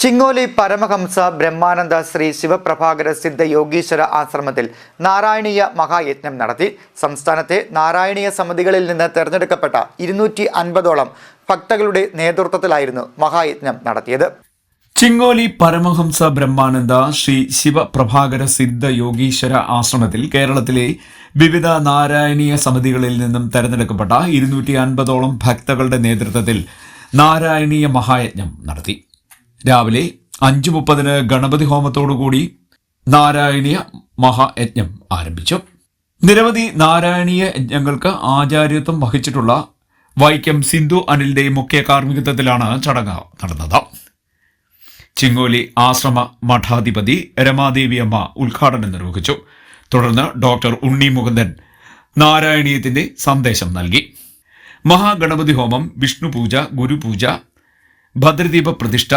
ചിങ്ങോലി പരമഹംസ ബ്രഹ്മാനന്ദ ശ്രീ ശിവപ്രഭാകര സിദ്ധ യോഗീശ്വര ആശ്രമത്തിൽ നാരായണീയ മഹായജ്ഞം നടത്തി. സംസ്ഥാനത്തെ നാരായണീയ സമിതികളിൽ നിന്ന് തെരഞ്ഞെടുക്കപ്പെട്ട 250ഓളം ഭക്തകളുടെ നേതൃത്വത്തിലായിരുന്നു മഹായജ്ഞം നടത്തിയത്. ചിങ്ങോലി പരമഹംസ ബ്രഹ്മാനന്ദ ശ്രീ ശിവപ്രഭാകര സിദ്ധ യോഗീശ്വര ആശ്രമത്തിൽ കേരളത്തിലെ വിവിധ നാരായണീയ സമിതികളിൽ നിന്നും തെരഞ്ഞെടുക്കപ്പെട്ട 250ഓളം ഭക്തകളുടെ നേതൃത്വത്തിൽ നാരായണീയ മഹായജ്ഞം നടത്തി. രാവിലെ 5:30 ഗണപതി ഹോമത്തോടുകൂടി നാരായണീയ മഹായജ്ഞം ആരംഭിച്ചു. നിരവധി നാരായണീയ യജ്ഞങ്ങൾക്ക് ആചാര്യത്വം വഹിച്ചിട്ടുള്ള വൈക്കം സിന്ധു അനിലിന്റെ മുഖ്യ കാർമ്മികത്വത്തിലാണ് ചടങ്ങ് നടന്നത്. ചിങ്ങോലി ആശ്രമ മഠാധിപതി രമാദേവിയമ്മ ഉദ്ഘാടനം നിർവഹിച്ചു. തുടർന്ന് ഡോക്ടർ ഉണ്ണി മുകുന്ദൻ നാരായണീയത്തിന്റെ സന്ദേശം നൽകി. മഹാഗണപതി ഹോമം, വിഷ്ണുപൂജ, ഗുരുപൂജ, ഭദ്രദീപ പ്രതിഷ്ഠ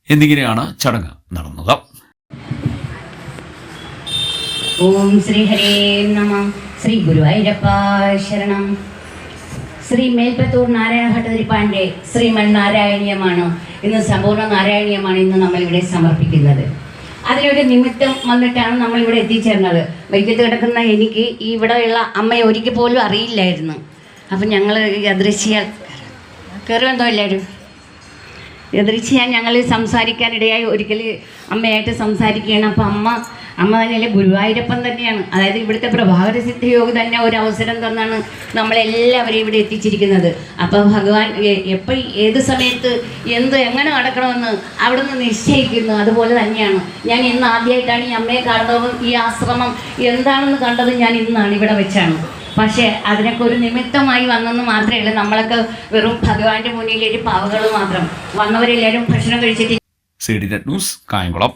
എന്നിങ്ങനെയാണ് ചടങ്ങ് നടന്നത്. ഓം ശ്രീ ഹരേ നമ. ശ്രീ ഗുരുവായൂരപ്പ ശരണം. ശ്രീ മേൽപ്പത്തൂർ നാരായണ ഭട്ടതിരിപ്പാടിന്റെ ശ്രീമന്നാരായണീയമാണ് ഇന്ന്, സമ്പൂർണ്ണ നാരായണീയമാണ് ഇന്ന് നമ്മളിവിടെ സമർപ്പിക്കുന്നത്. അതിനൊരു നിമിത്തം വന്നിട്ടാണ് നമ്മളിവിടെ എത്തിച്ചേർന്നത്. വൈക്കത്ത് കിടക്കുന്ന എനിക്ക് ഇവിടെയുള്ള അമ്മയെ ഒരിക്കൽ പോലും അറിയില്ലായിരുന്നു. അപ്പം ഞങ്ങൾ യദൃശ്യ കയറുമെന്തോ എല്ലാവരും യദൃശ്യ ഞങ്ങൾ സംസാരിക്കാനിടയായി ഒരിക്കൽ അമ്മയായിട്ട് സംസാരിക്കുകയാണ്. അപ്പം അമ്മ തന്നെയല്ലേ ഗുരുവായൂരപ്പൻ തന്നെയാണ്, അതായത് ഇവിടുത്തെ പ്രഭാകര സിദ്ധയോഗി തന്നെ ഒരു അവസരം തന്നാണ് നമ്മളെല്ലാവരെയും ഇവിടെ എത്തിച്ചിരിക്കുന്നത്. അപ്പോൾ ഭഗവാൻ എപ്പോൾ ഏത് സമയത്ത് എങ്ങനെ നടക്കണമെന്ന് അവിടുന്ന് നിശ്ചയിക്കുന്നു. അതുപോലെ തന്നെയാണ് ഞാൻ ഇന്ന് ആദ്യമായിട്ടാണ് ഈ അമ്മയെ കാണുന്നതും ഈ ആശ്രമം എന്താണെന്ന് കണ്ടത് ഞാൻ ഇന്നാണ് ഇവിടെ വെച്ചാണ്. പക്ഷേ അതിനൊക്കെ ഒരു നിമിത്തമായി വന്നെന്ന് മാത്രമേ ഉള്ളൂ. നമ്മളൊക്കെ വെറും ഭഗവാന്റെ മുന്നിൽ ഒരു പാവകൾ മാത്രം. വന്നവരെല്ലാവരും ഭക്ഷണം കഴിച്ചിട്ട്. CDNet news, Kayamkulam.